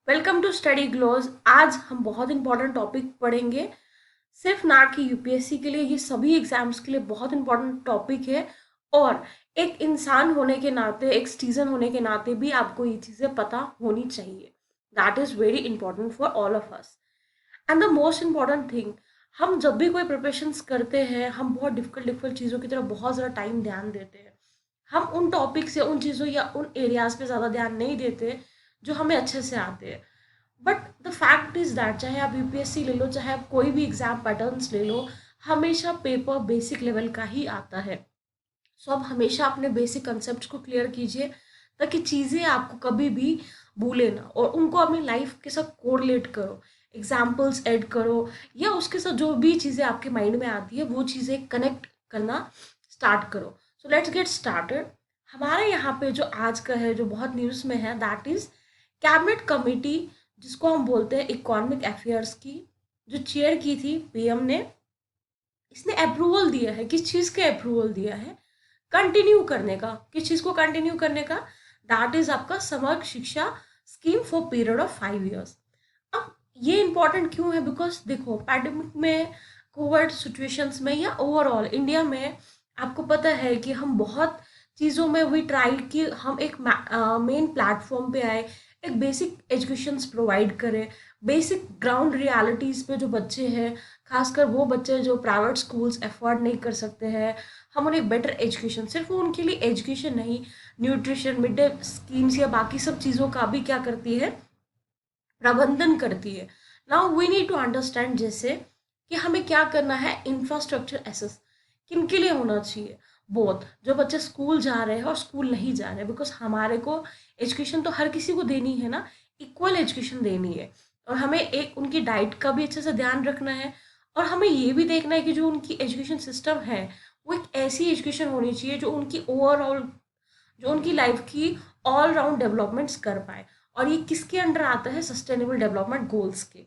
Welcome to study glows. आज हम बहुत इंपॉर्टेंट टॉपिक पढ़ेंगे। सिर्फ ना कि यूपीएससी के लिए, ये सभी एग्जाम्स के लिए बहुत इंपॉर्टेंट टॉपिक है। और एक इंसान होने के नाते, एक सिटीजन होने के नाते भी आपको ये चीज़ें पता होनी चाहिए। That is very important for all of us. And the most important thing, हम जब भी कोई प्रिपरेशंस करते हैं, हम बहुत डिफिकल्ट डिफिकल्ट चीज़ों की तरफ बहुत ज़्यादा टाइम ध्यान देते हैं। हम उन टॉपिक्स या उन चीज़ों या उन एरियाज पे ज़्यादा ध्यान नहीं देते जो हमें अच्छे से आते हैं। But the fact is that, चाहे आप यूपीएससी ले लो, चाहे आप कोई भी एग्जाम पैटर्न्स ले लो, हमेशा पेपर बेसिक लेवल का ही आता है। सो आप हमेशा अपने बेसिक कंसेप्ट को क्लियर कीजिए, ताकि चीज़ें आपको कभी भी भूले ना, और उनको अपनी लाइफ के साथ कोरिलेट करो, एग्जाम्पल्स ऐड करो, या उसके साथ जो भी चीज़ें आपके माइंड में आती है वो चीज़ें कनेक्ट करना स्टार्ट करो। So let's get started. हमारे यहाँ पे जो आज का है, जो बहुत न्यूज़ में है, दैट इज़ कैबिनेट कमेटी, जिसको हम बोलते हैं इकोनॉमिक अफेयर्स की, जो चेयर की थी पीएम ने। इसने अप्रूवल दिया है, किस चीज़ के अप्रूवल दिया है? कंटिन्यू करने का। किस चीज़ को कंटिन्यू करने का? दैट इज आपका समग्र शिक्षा scheme for period of 5 years। अब ये इंपॉर्टेंट क्यों है? बिकॉज देखो, पैंडेमिक में, कोविड सिचुएशंस में, या ओवरऑल इंडिया में, आपको पता है कि हम बहुत चीज़ों में वी ट्राई कि हम एक मेन प्लेटफॉर्म पे आए, एक बेसिक एजुकेशंस प्रोवाइड करें। बेसिक ग्राउंड रियलिटीज़ पे जो बच्चे हैं, खासकर वो बच्चे जो प्राइवेट स्कूल्स अफोर्ड नहीं कर सकते हैं, हम उन्हें बेटर एजुकेशन, सिर्फ वो उनके लिए एजुकेशन नहीं, न्यूट्रिशन, मिड डे स्कीम्स या बाकी सब चीज़ों का भी क्या करती है, प्रबंधन करती है। Now we need to understand, जैसे कि हमें क्या करना है, इंफ्रास्ट्रक्चर एसेस किन के लिए होना चाहिए। बोथ, जो बच्चे स्कूल जा रहे हैं और स्कूल नहीं जा रहे हैं, बिकॉज हमारे को एजुकेशन तो हर किसी को देनी है ना, इक्वल एजुकेशन देनी है। और हमें एक उनकी डाइट का भी अच्छे से ध्यान रखना है, और हमें ये भी देखना है कि जो उनकी एजुकेशन सिस्टम है, वो एक ऐसी एजुकेशन होनी चाहिए जो उनकी ओवरऑल, जो उनकी लाइफ की ऑल राउंड डेवलपमेंट्स कर पाए। और ये किसके अंडर आता है? सस्टेनेबल डेवलपमेंट गोल्स के।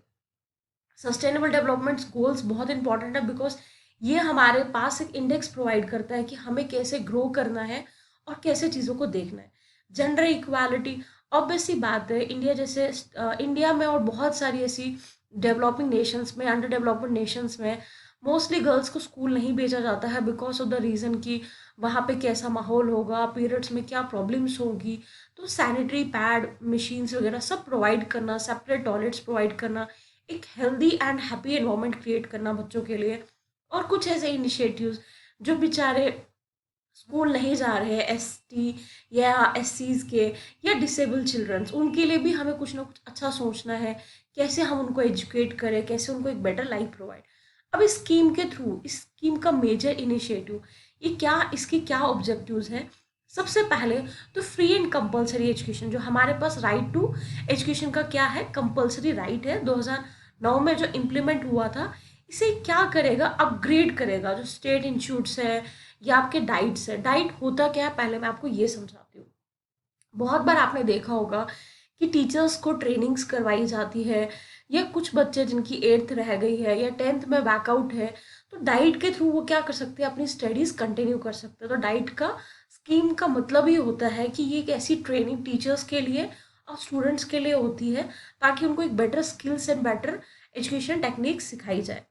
सस्टेनेबल डेवलपमेंट गोल्स बहुत इंपॉर्टेंट है, बिकॉज ये हमारे पास एक इंडेक्स प्रोवाइड करता है कि हमें कैसे ग्रो करना है और कैसे चीज़ों को देखना है। जेंडर इक्वालिटी, ऑब्वियस सी बात है, इंडिया जैसे इंडिया में और बहुत सारी ऐसी डेवलपिंग नेशंस में, अंडर डेवलपमेंट नेशंस में, मोस्टली गर्ल्स को स्कूल नहीं भेजा जाता है, बिकॉज ऑफ द रीज़न कि वहाँ पे कैसा माहौल होगा, पीरियड्स में क्या प्रॉब्लम्स होगी। तो सैनिटरी पैड, मशीन्स वगैरह सब प्रोवाइड करना, सेपरेट टॉयलेट्स प्रोवाइड करना, एक healthy and happy environment create करना बच्चों के लिए। और कुछ ऐसे इनिशिएटिव्स, जो बेचारे स्कूल नहीं जा रहे हैं, एसटी या एससीज के, या डिसेबल चिल्ड्रंस, उनके लिए भी हमें कुछ ना कुछ अच्छा सोचना है। कैसे हम उनको एजुकेट करें, कैसे उनको एक बेटर लाइफ प्रोवाइड। अब इस स्कीम के थ्रू, इस स्कीम का मेजर इनिशिएटिव, ये क्या, इसकी क्या ऑब्जेक्टिव्स हैं? सबसे पहले तो फ्री एंड कंपलसरी एजुकेशन, जो हमारे पास राइट टू एजुकेशन का क्या है, कंपलसरी राइट है, 2009 में जो इम्प्लीमेंट हुआ था। इसे क्या करेगा? अपग्रेड करेगा। जो स्टेट इंस्टीट्यूट्स है या आपके डाइट्स है, डाइट होता क्या है, पहले मैं आपको ये समझाती हूँ। बहुत बार आपने देखा होगा कि टीचर्स को ट्रेनिंग्स करवाई जाती है, या कुछ बच्चे जिनकी 8th रह गई है या 10th में बैकआउट है, तो डाइट के थ्रू वो क्या कर सकते हैं, अपनी स्टडीज कंटिन्यू कर सकते हैं। तो डाइट का स्कीम का मतलब ही होता है कि ये एक ऐसी ट्रेनिंग टीचर्स के लिए और स्टूडेंट्स के लिए होती है, ताकि उनको एक better skills and better education technique सिखाई जाए।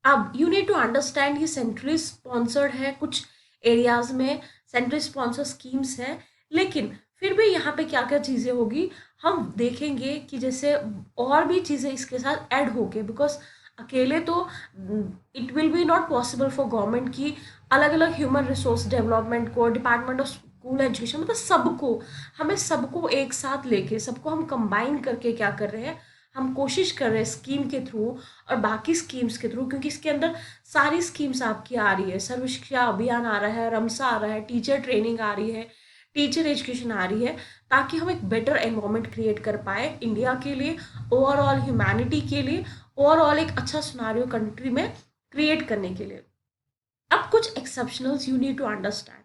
अब यू नीड टू अंडरस्टैंड, ये सेंट्रली स्पॉन्सर्ड है, कुछ एरियाज में सेंट्रली स्पॉन्सर्ड स्कीम्स हैं, लेकिन फिर भी यहाँ पे क्या क्या चीज़ें होगी, हम देखेंगे कि जैसे और भी चीज़ें इसके साथ ऐड होके, बिकॉज अकेले तो it will be not possible for government की अलग अलग ह्यूमन रिसोर्स डेवलपमेंट को, डिपार्टमेंट ऑफ स्कूल एजुकेशन, मतलब सबको, हमें सबको एक साथ लेके, सबको हम कंबाइन करके क्या कर रहे हैं, हम कोशिश कर रहे हैं स्कीम के थ्रू और बाकी स्कीम्स के थ्रू, क्योंकि इसके अंदर सारी स्कीम्स आपकी आ रही है। सर्व शिक्षा अभियान आ रहा है, रमसा आ रहा है, टीचर ट्रेनिंग आ रही है, टीचर एजुकेशन आ रही है, ताकि हम एक बेटर एनवायरनमेंट क्रिएट कर पाए इंडिया के लिए, ओवरऑल ह्यूमैनिटी के लिए, ओवरऑल एक अच्छा सिनेरियो कंट्री में क्रिएट करने के लिए। अब कुछ exceptionals you need to understand.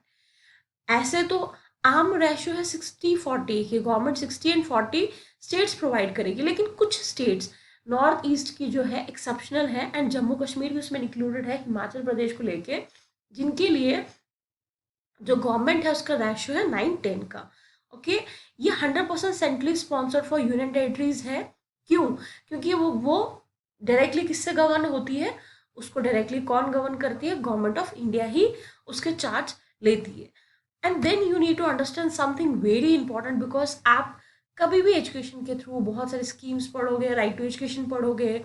ऐसे तो आम रेशो है 60-40 की, गवर्नमेंट 60 और 40 स्टेट्स प्रोवाइड करेगी, लेकिन कुछ स्टेट्स नॉर्थ ईस्ट की जो है एक्सेप्शनल है, एंड जम्मू कश्मीर भी उसमें इंक्लूडेड है, हिमाचल प्रदेश को लेके, जिनके लिए जो गवर्नमेंट है उसका रेशो है 9-10 का। ओके। ये 100% centrally sponsored for union territories है। क्यों? क्योंकि वो डायरेक्टली किससे गवर्न होती है? उसको डायरेक्टली कौन गवर्न करती है? गवर्नमेंट ऑफ इंडिया ही उसके चार्ज लेती है। And then you need to understand something very important, because आप कभी भी एजुकेशन के थ्रू बहुत सारे स्कीम्स पढ़ोगे, राइट टू एजुकेशन पढ़ोगे,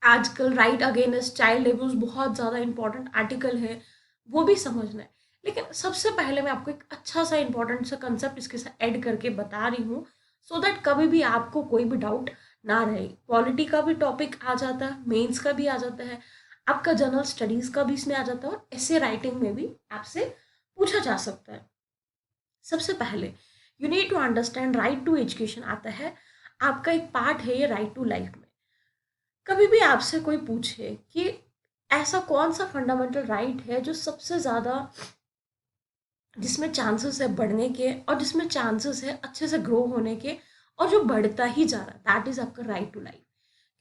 आजकल राइट अगेंस्ट चाइल्ड लेबर्स बहुत ज़्यादा इंपॉर्टेंट आर्टिकल है, वो भी समझना है। लेकिन सबसे पहले मैं आपको एक अच्छा सा इंपॉर्टेंट सा कंसेप्ट इसके साथ ऐड करके बता रही हूँ, सो दैट कभी भी आपको कोई भी डाउट ना रहे। पॉलिटी का भी टॉपिक आ जाता है, मेंस का भी आ जाता है, आपका जनरल स्टडीज का भी इसमें आ जाता है, और ऐसे राइटिंग में भी आपसे पूछा जा सकता है। सबसे पहले you need to understand right to education आता है, आपका एक पार्ट है ये राइट टू लाइफ में। कभी भी आपसे कोई पूछे कि ऐसा कौन सा फंडामेंटल राइट है जो सबसे ज़्यादा, जिसमें चांसेस है बढ़ने के और जिसमें चांसेस है अच्छे से ग्रो होने के, और जो बढ़ता ही जा रहा है, दैट इज़ आपका राइट टू लाइफ।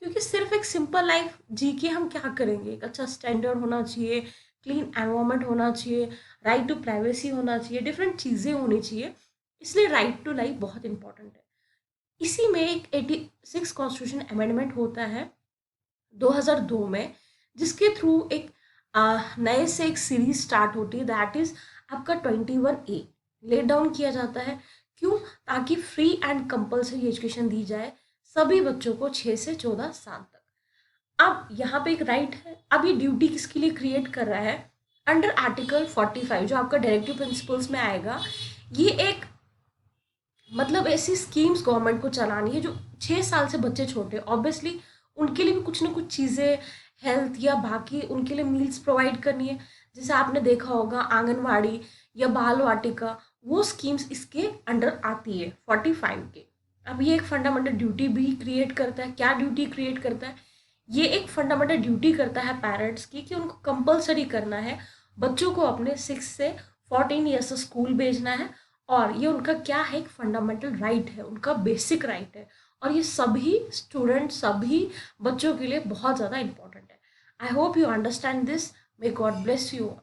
क्योंकि सिर्फ एक सिंपल लाइफ जी के हम क्या करेंगे? एक अच्छा स्टैंडर्ड होना चाहिए, क्लीन एनवायरनमेंट होना चाहिए, राइट टू प्राइवेसी होना चाहिए, डिफरेंट चीज़ें होनी चाहिए। इसलिए राइट टू लाइफ बहुत इंपॉर्टेंट है। इसी में एक 86 कॉन्स्टिट्यूशन अमेंडमेंट होता है 2002 में, जिसके थ्रू एक नए से एक सीरीज स्टार्ट होती है, दैट इज आपका 21A लेट डाउन किया जाता है। क्यों? ताकि फ्री एंड कंपल्सरी एजुकेशन दी जाए सभी बच्चों को 6 से 14 साल तक। अब यहाँ पे एक राइट है, अब ये ड्यूटी किसके लिए क्रिएट कर रहा है? अंडर आर्टिकल 45 जो आपका डायरेक्टिव प्रिंसिपल्स में आएगा, ये एक मतलब ऐसी स्कीम्स गवर्नमेंट को चलानी है जो 6 साल से बच्चे छोटे, ऑब्वियसली उनके लिए भी कुछ ना कुछ चीज़ें, हेल्थ या बाकी उनके लिए मील्स प्रोवाइड करनी है। जैसे आपने देखा होगा आंगनवाड़ी या बाल वाटिका, वो स्कीम्स इसके अंडर आती है 45 के। अब ये एक फंडामेंटल ड्यूटी भी क्रिएट करता है। क्या ड्यूटी क्रिएट करता है? ये एक फंडामेंटल ड्यूटी करता है पेरेंट्स की कि उनको कंपलसरी करना है बच्चों को अपने 6 से 14 ईयर्स से स्कूल भेजना है। और ये उनका क्या है? एक फंडामेंटल राइट है, उनका बेसिक राइट है। और ये सभी स्टूडेंट, सभी बच्चों के लिए बहुत ज़्यादा इंपॉर्टेंट है। I hope you understand this. May God bless you all.